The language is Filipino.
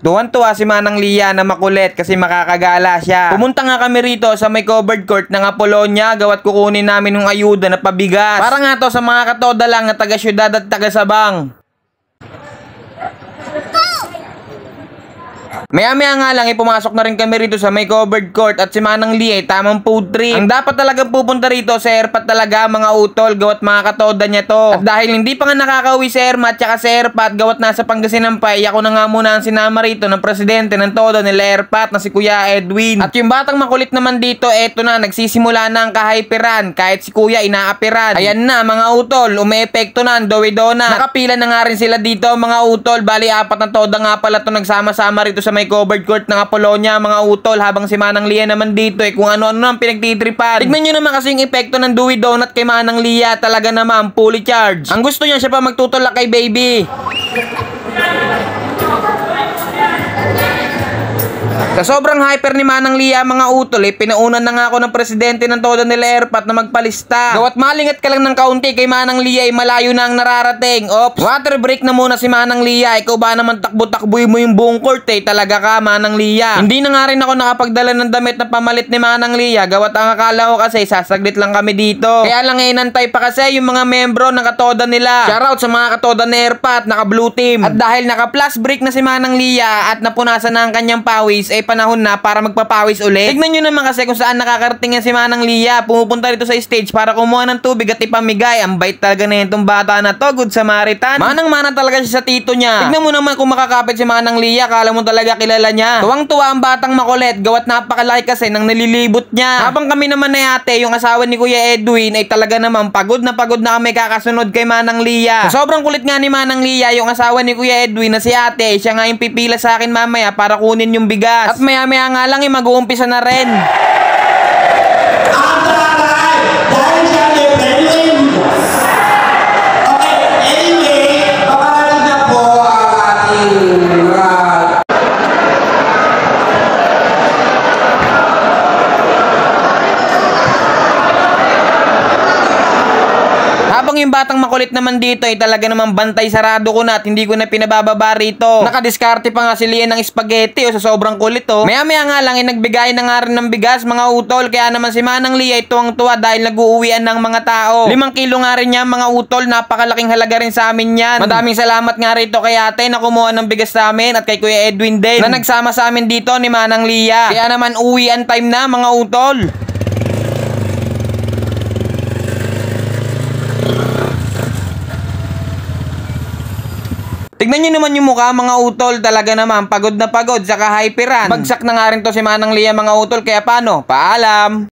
Tuwan-tuwa si Manang Lia na makulit kasi makakagala siya. Pumunta nga kami rito sa may covered court ng Apolonia gawat kukunin namin ng ayuda na pabigas. Para nga to sa mga katoda lang na taga-syudad at taga-Sabang. Maya-maya nga lang pumasok na rin kami rito sa may covered court at si Manang Lia ay tamang food trip. Ang dapat talagang pupunta rito sa Erpat talaga mga utol gawat mga katoda niya to. At dahil hindi pa nga nakakauwi si Erma at saka si Erpat gawat nasa Pangasinan pa, ako na nga muna ang sinama rito ng presidente ng todo nila Erpat na si Kuya Edwin. At yung batang makulit naman dito, eto na, nagsisimula na ang kahyperan kahit si Kuya inaapiran. Ayan na mga utol, umeepekto na ang dowe-dona. Nakapila na nga rin sila dito mga utol, bali apat na toda nga pala to nagsama-sama rito sa may covered court ng Apolonia mga utol, habang si Manang Lia naman dito kung ano-ano nang pinagtitripan. Tignan nyo naman kasi yung epekto ng Dewey Donut kay Manang Lia, talaga naman fully charged. Ang gusto niya siya pa magtutulak kay baby. Sa sobrang hyper ni Manang Lia mga utol, pinaunan na nga ako ng presidente ng todo nila Erpat na magpalista. Gawat malingat ka lang ng kaunti kay Manang Lia malayo na ang nararating. Ops, water break na muna si Manang Lia. Ikaw ba naman takbo-takboy mo yung buong court talaga ka Manang Lia. Hindi na nga rin ako nakapagdala ng damit na pamalit ni Manang Lia gawat ang akala ko kasi sasaglit lang kami dito. Kaya lang inantay pa kasi yung mga membro ng katoda nila. Shoutout sa mga katoda ni Erpat, naka blue team. At dahil naka plus break na si Manang Lia at napunasan na ang kanyang pawis, panahon na para magpapawis ulit. Tignan nyo naman kasi kung saan nakakarating yan si Manang Lia. Pumupunta rito sa stage para kumuha ng tubig at ipamigay. Ang bait talaga na itong bata na to, good Samaritan. Manang-mana talaga siya sa tito niya. Tignan mo naman kung makakapit si Manang Lia, kala mo talaga kilala niya. Tuwang-tuwa ang batang makulit, gawat napakalaki kasi nang nililibot niya. Habang kami naman na ate, yung asawa ni Kuya Edwin ay talaga naman pagod na kami kakasunod kay Manang Lia. Sa sobrang kulit nga ni Manang Lia, yung asawa ni Kuya Edwin na si ate, siya nga yung pipila sa akin mamaya para kunin yung bigas. At maya-maya nga lang mag-uumpisa na rin. Dahil siya may prelim. Okay, anyway, paparating na po ang ating habang yung batang makulit naman dito ay talaga namang bantay sarado ko na at hindi ko na pinabababa rito. Nakadiskarte pa nga si Lia ng spaghetti sa sobrang kulit Maya-maya nga lang nagbigay na nga rin ng bigas mga utol, kaya naman si Manang Lia ay tuwang-tuwa dahil nag-uuwian ng mga tao. 5 kilo nga rin niya mga utol, napakalaking halaga rin sa amin yan. Madaming salamat nga rito kay ate na kumuha ng bigas sa amin at kay Kuya Edwin din na nagsama sa amin dito ni Manang Lia. Kaya naman uwian time na mga utol. Tignan nyo naman yung mukha mga utol, talaga naman pagod na pagod sa kahyperan. Bagsak na nga rin to si Manang Lia mga utol, kaya paano? Paalam!